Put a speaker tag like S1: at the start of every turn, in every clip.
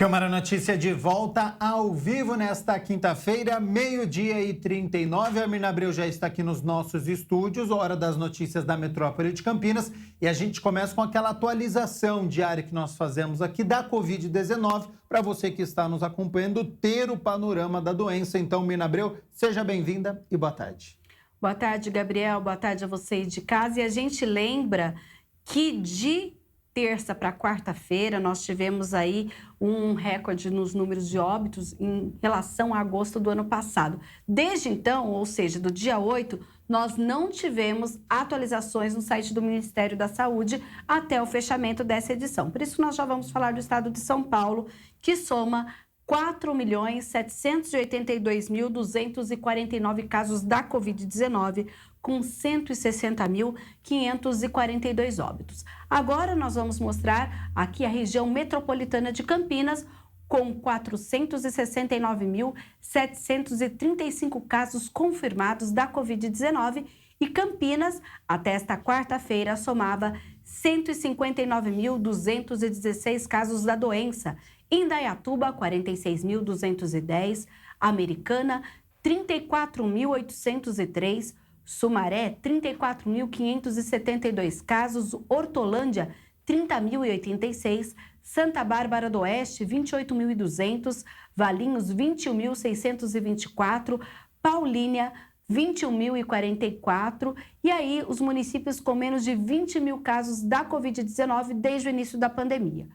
S1: Câmara Notícia de volta ao vivo nesta quinta-feira, 12h39. A Mirna Abreu já está aqui nos nossos estúdios, hora das notícias da Metrópole de Campinas. E a gente começa com aquela atualização diária que nós fazemos aqui da Covid-19, para você que está nos acompanhando ter o panorama da doença. Então, Mirna Abreu, seja bem-vinda e boa tarde.
S2: Boa tarde, Gabriel. Boa tarde a você de casa. E a gente lembra que de terça para quarta-feira, nós tivemos aí um recorde nos números de óbitos em relação a agosto do ano passado. Desde então, ou seja, do dia 8, nós não tivemos atualizações no site do Ministério da Saúde até o fechamento dessa edição. Por isso, nós já vamos falar do estado de São Paulo, que soma 4.782.249 casos da Covid-19, com 160.542 óbitos. Agora nós vamos mostrar aqui a região metropolitana de Campinas, com 469.735 casos confirmados da Covid-19, e Campinas, até esta quarta-feira, somava 159.216 casos da doença. Indaiatuba, 46.210, Americana, 34.803, Sumaré, 34.572 casos, Hortolândia, 30.086, Santa Bárbara do Oeste, 28.200, Valinhos, 21.624, Paulínia, 21.044, e aí os municípios com menos de 20 mil casos da Covid-19 desde o início da pandemia.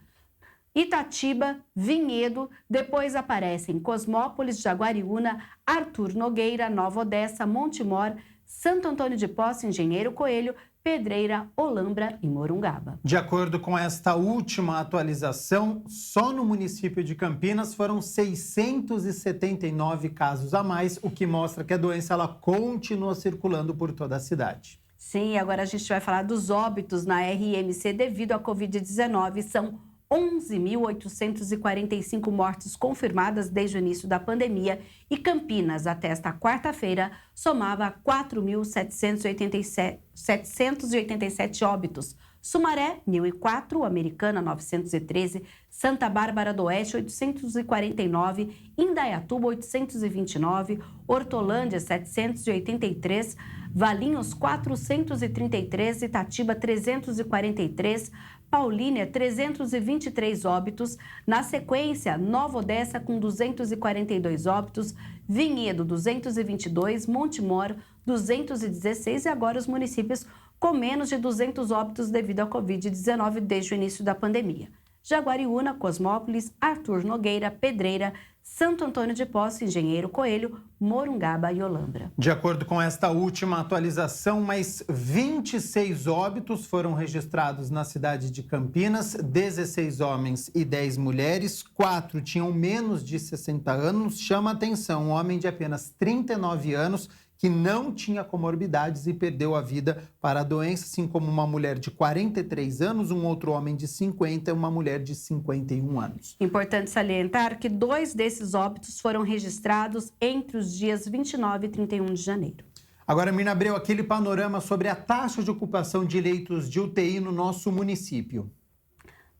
S2: Itatiba, Vinhedo, depois aparecem Cosmópolis, Jaguariúna, Arthur Nogueira, Nova Odessa, Montemor, Santo Antônio de Posse, Engenheiro Coelho, Pedreira, Olambra e Morungaba.
S1: De acordo com esta última atualização, só no município de Campinas foram 679 casos a mais, o que mostra que a doença ela continua circulando por toda a cidade.
S2: Sim, agora a gente vai falar dos óbitos na RMC devido à Covid-19. São 11.845 mortes confirmadas desde o início da pandemia, e Campinas, até esta quarta-feira, somava 4.787 óbitos. Sumaré, 1.004, Americana, 913, Santa Bárbara do Oeste, 849, Indaiatuba, 829, Hortolândia, 783, Valinhos, 433, Itatiba, 343, Paulínia, 323 óbitos. Na sequência, Nova Odessa com 242 óbitos, Vinhedo, 222, Montemor, 216 e agora os municípios com menos de 200 óbitos devido à Covid-19 desde o início da pandemia. Jaguariúna, Cosmópolis, Arthur Nogueira, Pedreira, Santo Antônio de Posse, Engenheiro Coelho, Morungaba e Olambra.
S1: De acordo com esta última atualização, mais 26 óbitos foram registrados na cidade de Campinas, 16 homens e 10 mulheres, 4 tinham menos de 60 anos. Chama a atenção, um homem de apenas 39 anos que não tinha comorbidades e perdeu a vida para a doença, assim como uma mulher de 43 anos, um outro homem de 50 e uma mulher de 51 anos.
S2: Importante salientar que 2 desses óbitos foram registrados entre os dias 29 e 31 de janeiro.
S1: Agora, Mirna Abreu, aquele panorama sobre a taxa de ocupação de leitos de UTI no nosso município.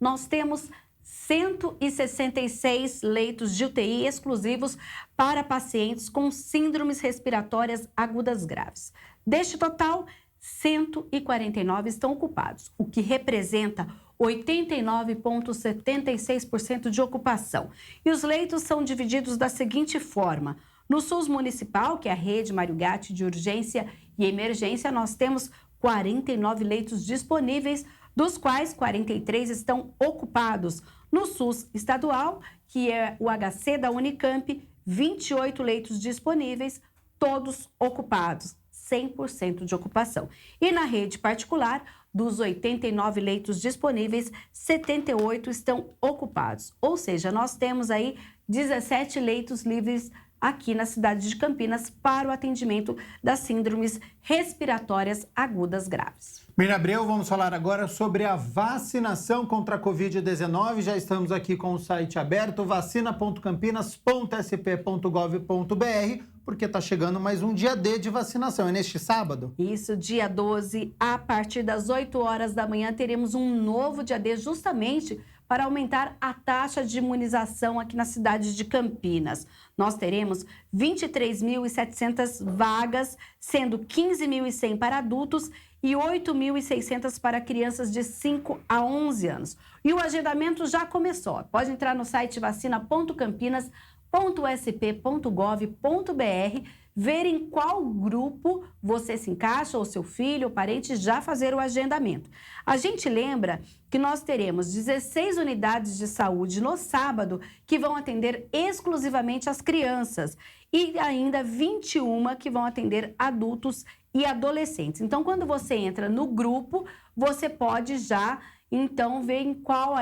S2: Nós temos 166 leitos de UTI exclusivos para pacientes com síndromes respiratórias agudas graves. Deste total, 149 estão ocupados, o que representa 89,76% de ocupação. E os leitos são divididos da seguinte forma: no SUS municipal, que é a rede Mário Gatti de urgência e emergência, nós temos 49 leitos disponíveis, dos quais 43 estão ocupados. No SUS estadual, que é o HC da Unicamp, 28 leitos disponíveis, todos ocupados, 100% de ocupação. E na rede particular, dos 89 leitos disponíveis, 78 estão ocupados. Ou seja, nós temos aí 17 leitos livres aqui na cidade de Campinas para o atendimento das síndromes respiratórias agudas graves.
S1: Mirna Abreu, vamos falar agora sobre a vacinação contra a Covid-19. Já estamos aqui com o site aberto, vacina.campinas.sp.gov.br, porque está chegando mais um dia D de vacinação. É neste sábado?
S2: Isso, dia 12, a partir das 8 horas da manhã, teremos um novo dia D justamente para aumentar a taxa de imunização aqui na cidade de Campinas. Nós teremos 23.700 vagas, sendo 15.100 para adultos e 8.600 para crianças de 5 a 11 anos. E o agendamento já começou. Pode entrar no site vacina.campinas.sp.gov.br, ver em qual grupo você se encaixa, ou seu filho ou parente, já fazer o agendamento. A gente lembra que nós teremos 16 unidades de saúde no sábado que vão atender exclusivamente as crianças e ainda 21 que vão atender adultos e adolescentes. Então, quando você entra no grupo, você pode já, então, ver em qual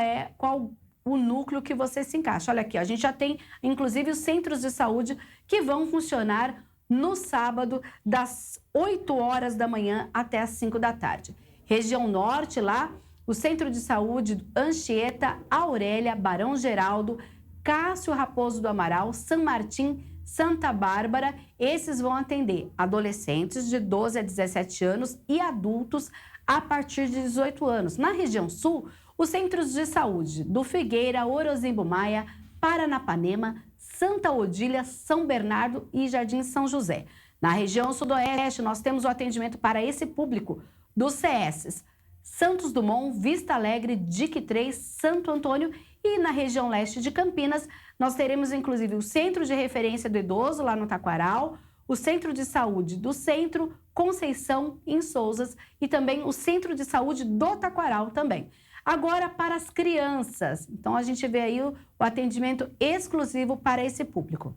S2: o núcleo que você se encaixa. Olha aqui, a gente já tem, inclusive, os centros de saúde que vão funcionar no sábado, das 8 horas da manhã até as 5 da tarde. Região Norte, lá, o Centro de Saúde Anchieta, Aurélia, Barão Geraldo, Cássio Raposo do Amaral, São Martim, Santa Bárbara, esses vão atender adolescentes de 12 a 17 anos e adultos a partir de 18 anos. Na região sul, os centros de saúde do Figueira, Orozimbo Maia, Paranapanema, Santa Odília, São Bernardo e Jardim São José. Na região sudoeste, nós temos o atendimento para esse público dos CSs Santos Dumont, Vista Alegre, DIC 3, Santo Antônio, e na região leste de Campinas, nós teremos inclusive o Centro de Referência do Idoso, lá no Taquaral, o Centro de Saúde do Centro, Conceição, em Souzas, e também o Centro de Saúde do Taquaral também. Agora, para as crianças, então a gente vê aí o atendimento exclusivo para esse público.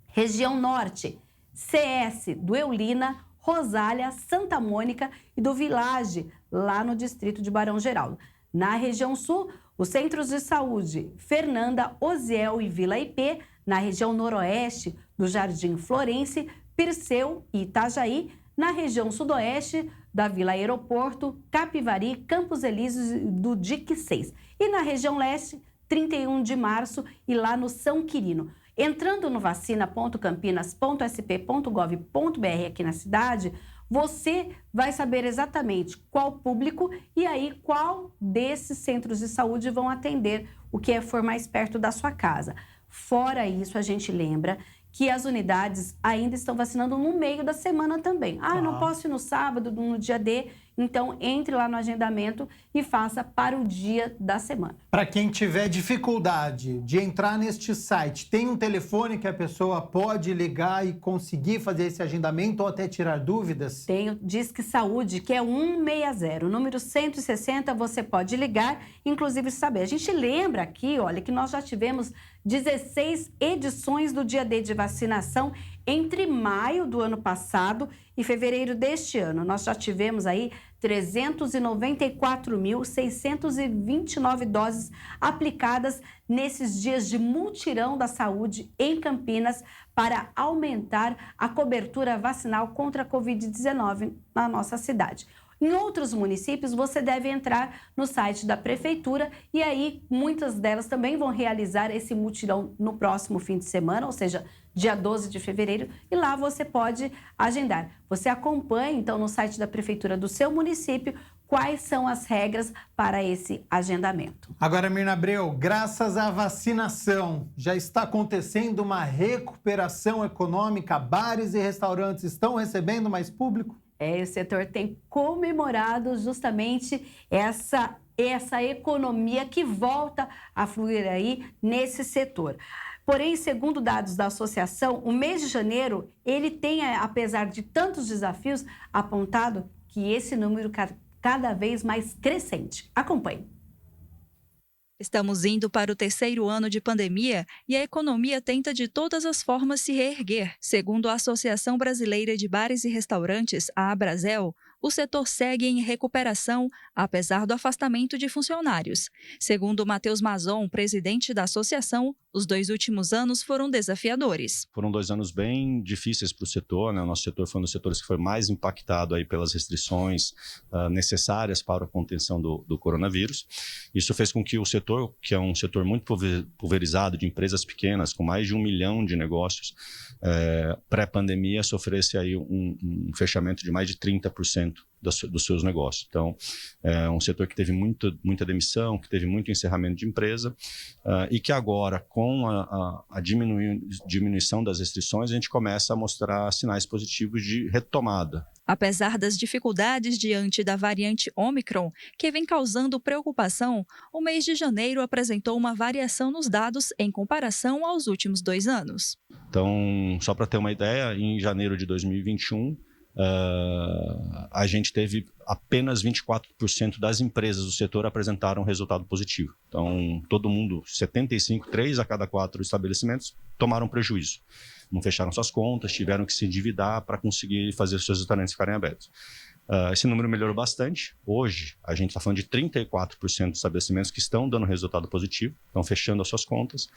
S2: Região Norte, CS do Eulina, Rosália, Santa Mônica e do Village, lá no distrito de Barão Geraldo. Na região Sul, os centros de saúde Fernanda, Osiel e Vila IP. Na região Noroeste, do Jardim Florense, Perseu e Itajaí. Na região Sudoeste, da Vila Aeroporto, Capivari, Campos Elíseos e do DIC 6. E na região Leste, 31 de março e lá no São Quirino. Entrando no vacina.campinas.sp.gov.br aqui na cidade, você vai saber exatamente qual público e aí qual desses centros de saúde vão atender o que for mais perto da sua casa. Fora isso, a gente lembra que as unidades ainda estão vacinando no meio da semana também. Não posso ir no sábado, no dia D, então entre lá no agendamento e faça para o dia da semana.
S1: Para quem tiver dificuldade de entrar neste site, tem um telefone que a pessoa pode ligar e conseguir fazer esse agendamento ou até tirar dúvidas?
S2: Tem o Disque Saúde, que é 160, o número 160, você pode ligar, inclusive saber. A gente lembra aqui, olha, que nós já tivemos 16 edições do dia D de vacinação entre maio do ano passado e fevereiro deste ano. Nós já tivemos aí 394.629 doses aplicadas nesses dias de mutirão da saúde em Campinas para aumentar a cobertura vacinal contra a Covid-19 na nossa cidade. Em outros municípios, você deve entrar no site da prefeitura e aí muitas delas também vão realizar esse mutirão no próximo fim de semana, ou seja, dia 12 de fevereiro, e lá você pode agendar. Você acompanha, então, no site da prefeitura do seu município quais são as regras para esse agendamento.
S1: Agora, Mirna Abreu, graças à vacinação, já está acontecendo uma recuperação econômica? Bares e restaurantes estão recebendo mais público?
S2: O setor tem comemorado justamente essa economia que volta a fluir aí nesse setor. Porém, segundo dados da associação, o mês de janeiro, ele tem, apesar de tantos desafios, apontado que esse número cada vez mais crescente. Acompanhe.
S3: Estamos indo para o 3º ano de pandemia e a economia tenta de todas as formas se reerguer. Segundo a Associação Brasileira de Bares e Restaurantes, a Abrazel, o setor segue em recuperação, apesar do afastamento de funcionários. Segundo Matheus Mazon, presidente da associação, Os 2 últimos anos foram desafiadores.
S4: Foram 2 anos bem difíceis para o setor, né? O nosso setor foi um dos setores que foi mais impactado aí pelas restrições necessárias para a contenção do coronavírus. Isso fez com que o setor, que é um setor muito pulverizado de empresas pequenas, com mais de 1 milhão de negócios, pré-pandemia sofresse aí um fechamento de mais de 30% dos seus negócios. Então, é um setor que teve muita demissão, que teve muito encerramento de empresa e que agora, com a diminuição das restrições, a gente começa a mostrar sinais positivos de retomada.
S3: Apesar das dificuldades diante da variante Ômicron, que vem causando preocupação, o mês de janeiro apresentou uma variação nos dados em comparação aos últimos 2 anos.
S4: Então, só para ter uma ideia, em janeiro de 2021, a gente teve apenas 24% das empresas do setor apresentaram resultado positivo. Então, todo mundo, 3 a cada 4 estabelecimentos tomaram prejuízo. Não fecharam suas contas, tiveram que se endividar para conseguir fazer seus restaurantes ficarem abertos. Esse número melhorou bastante. Hoje, a gente está falando de 34% dos estabelecimentos que estão dando resultado positivo, estão fechando as suas contas.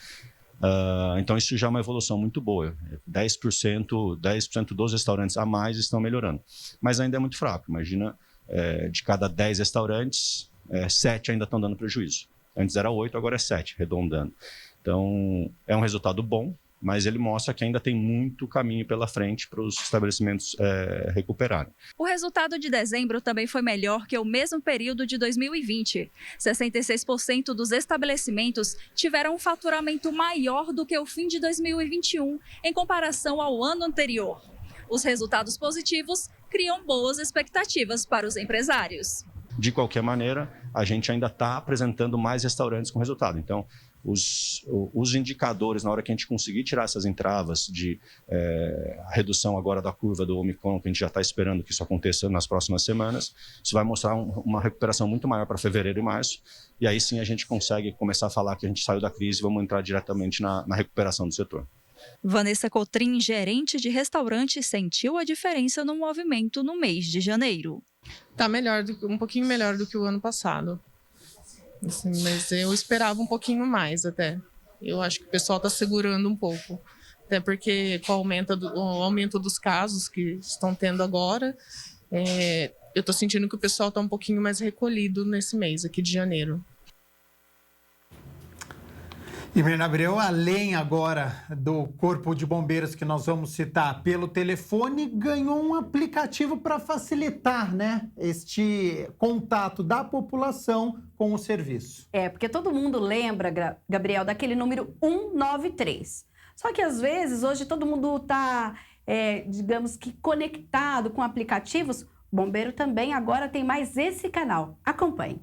S4: Então isso já é uma evolução muito boa. 10% dos restaurantes a mais estão melhorando, mas ainda é muito fraco. Imagina, de cada 10 restaurantes, 7 ainda estão dando prejuízo. Antes era 8, agora é 7, arredondando. Então é um resultado bom, mas ele mostra que ainda tem muito caminho pela frente para os estabelecimentos recuperarem.
S3: O resultado de dezembro também foi melhor que o mesmo período de 2020. 66% dos estabelecimentos tiveram um faturamento maior do que o fim de 2021, em comparação ao ano anterior. Os resultados positivos criam boas expectativas para os empresários.
S4: De qualquer maneira, a gente ainda está apresentando mais restaurantes com resultado. Então, os indicadores, na hora que a gente conseguir tirar essas entravas de redução agora da curva do Omicron, que a gente já está esperando que isso aconteça nas próximas semanas, isso vai mostrar uma recuperação muito maior para fevereiro e março, e aí sim a gente consegue começar a falar que a gente saiu da crise e vamos entrar diretamente na recuperação do setor.
S3: Vanessa Cotrim, gerente de restaurante, sentiu a diferença no movimento no mês de janeiro.
S5: Está um pouquinho melhor do que o ano passado. Assim, mas eu esperava um pouquinho mais até. Eu acho que o pessoal está segurando um pouco. Até porque com o aumento dos casos que estão tendo agora, eu estou sentindo que o pessoal está um pouquinho mais recolhido nesse mês aqui de janeiro.
S1: E Mirna Abreu, além agora do Corpo de Bombeiros que nós vamos citar pelo telefone, ganhou um aplicativo para facilitar, né, este contato da população com o serviço.
S2: Porque todo mundo lembra, Gabriel, daquele número 193. Só que às vezes hoje todo mundo está, digamos que conectado com aplicativos. O bombeiro também agora tem mais esse canal. Acompanhe.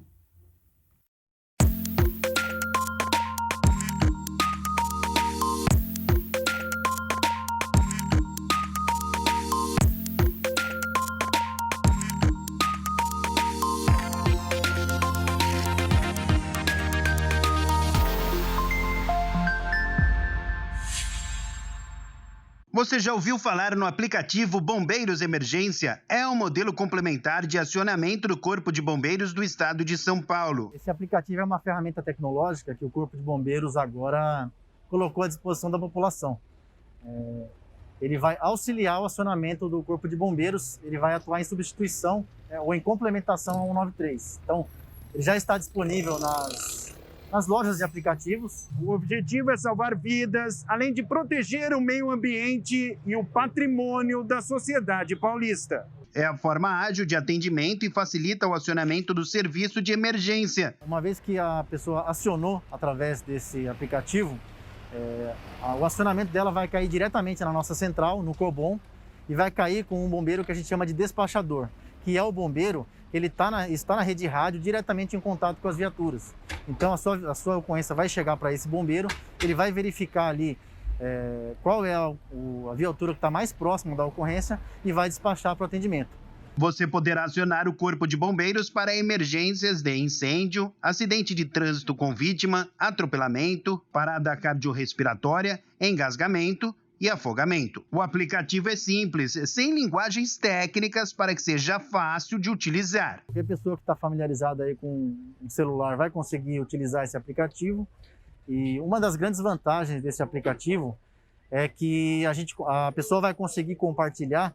S6: Você já ouviu falar no aplicativo Bombeiros Emergência? É um modelo complementar de acionamento do Corpo de Bombeiros do Estado de São Paulo.
S7: Esse aplicativo é uma ferramenta tecnológica que o Corpo de Bombeiros agora colocou à disposição da população. Ele vai auxiliar o acionamento do Corpo de Bombeiros, ele vai atuar em substituição ou em complementação ao 193. Então, ele já está disponível nas lojas de aplicativos.
S8: O objetivo é salvar vidas, além de proteger o meio ambiente e o patrimônio da sociedade paulista.
S6: É a forma ágil de atendimento e facilita o acionamento do serviço de emergência.
S7: Uma vez que a pessoa acionou através desse aplicativo, o acionamento dela vai cair diretamente na nossa central, no Cobom, e vai cair com um bombeiro que a gente chama de despachador, que é o bombeiro que ele está na rede rádio diretamente em contato com as viaturas. Então a sua ocorrência vai chegar para esse bombeiro, ele vai verificar ali qual é a viatura que está mais próxima da ocorrência e vai despachar para o atendimento.
S6: Você poderá acionar o Corpo de Bombeiros para emergências de incêndio, acidente de trânsito com vítima, atropelamento, parada cardiorrespiratória, engasgamento e afogamento. O aplicativo é simples, sem linguagens técnicas para que seja fácil de utilizar.
S7: Qualquer pessoa que está familiarizada aí com um celular vai conseguir utilizar esse aplicativo. E uma das grandes vantagens desse aplicativo é que a pessoa vai conseguir compartilhar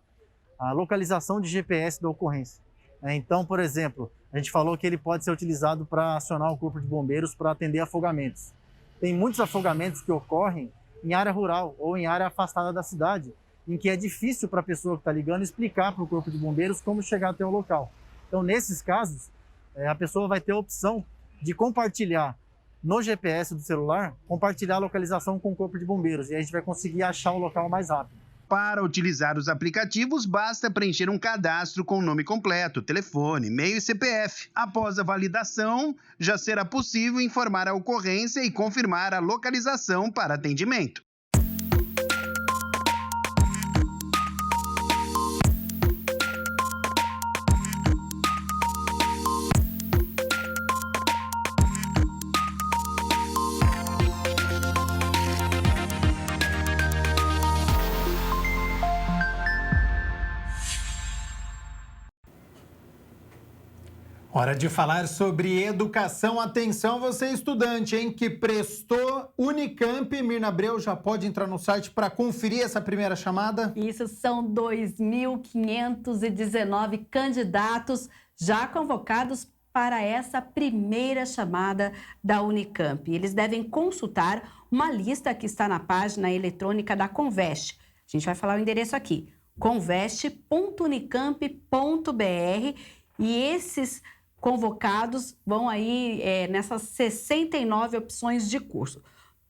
S7: a localização de GPS da ocorrência. Então, por exemplo, a gente falou que ele pode ser utilizado para acionar o Corpo de Bombeiros para atender afogamentos. Tem muitos afogamentos que ocorrem em área rural ou em área afastada da cidade, em que é difícil para a pessoa que está ligando explicar para o Corpo de Bombeiros como chegar até o local. Então, nesses casos, a pessoa vai ter a opção de compartilhar no GPS do celular, compartilhar a localização com o Corpo de Bombeiros, e a gente vai conseguir achar o local mais rápido.
S6: Para utilizar os aplicativos, basta preencher um cadastro com o nome completo, telefone, e-mail e CPF. Após a validação, já será possível informar a ocorrência e confirmar a localização para atendimento.
S1: Hora de falar sobre educação. Atenção, você estudante, hein, que prestou Unicamp. Mirna Abreu já pode entrar no site para conferir essa primeira chamada?
S2: Isso, são 2.519 candidatos já convocados para essa primeira chamada da Unicamp. Eles devem consultar uma lista que está na página eletrônica da Conveste. A gente vai falar o endereço aqui, conveste.unicamp.br, e esses convocados vão aí nessas 69 opções de curso.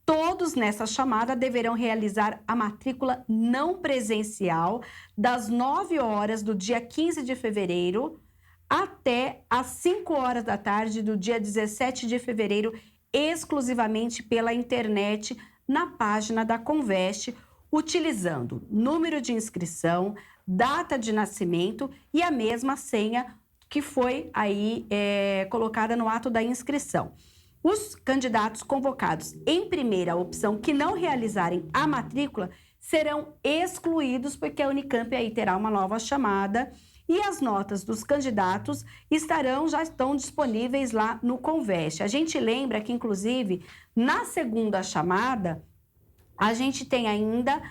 S2: Todos nessa chamada deverão realizar a matrícula não presencial das 9 horas do dia 15 de fevereiro até às 5 horas da tarde do dia 17 de fevereiro, exclusivamente pela internet na página da Conveste, utilizando número de inscrição, data de nascimento e a mesma senha que foi aí colocada no ato da inscrição. Os candidatos convocados em primeira opção que não realizarem a matrícula serão excluídos, porque a Unicamp aí terá uma nova chamada e as notas dos candidatos já estão disponíveis lá no Conveste. A gente lembra que, inclusive, na segunda chamada, a gente tem ainda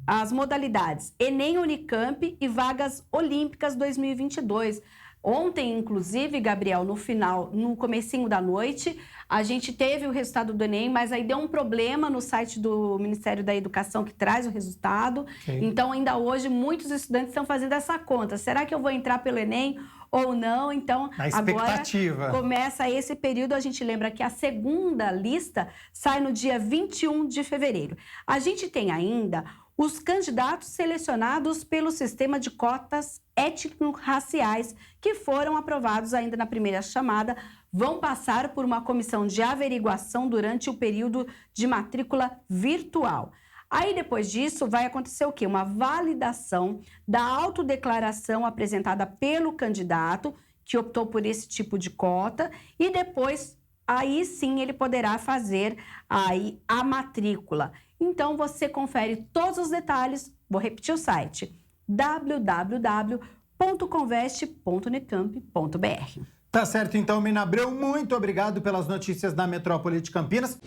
S2: as modalidades Enem Unicamp e vagas olímpicas 2022. Ontem, inclusive, Gabriel, no comecinho da noite, a gente teve o resultado do Enem, mas aí deu um problema no site do Ministério da Educação que traz o resultado. Okay. Então, ainda hoje, muitos estudantes estão fazendo essa conta. Será que eu vou entrar pelo Enem ou não? Então, agora começa esse período. A gente lembra que a segunda lista sai no dia 21 de fevereiro. A gente tem ainda os candidatos selecionados pelo sistema de cotas étnico-raciais, que foram aprovados ainda na primeira chamada, vão passar por uma comissão de averiguação durante o período de matrícula virtual. Aí, depois disso, vai acontecer o quê? Uma validação da autodeclaração apresentada pelo candidato, que optou por esse tipo de cota, e depois, aí sim, ele poderá fazer aí a matrícula. Então, você confere todos os detalhes, vou repetir o site, www.conveste.unicamp.br.
S1: Tá certo, então, Mirna Abreu, muito obrigado pelas notícias da Metrópole de Campinas.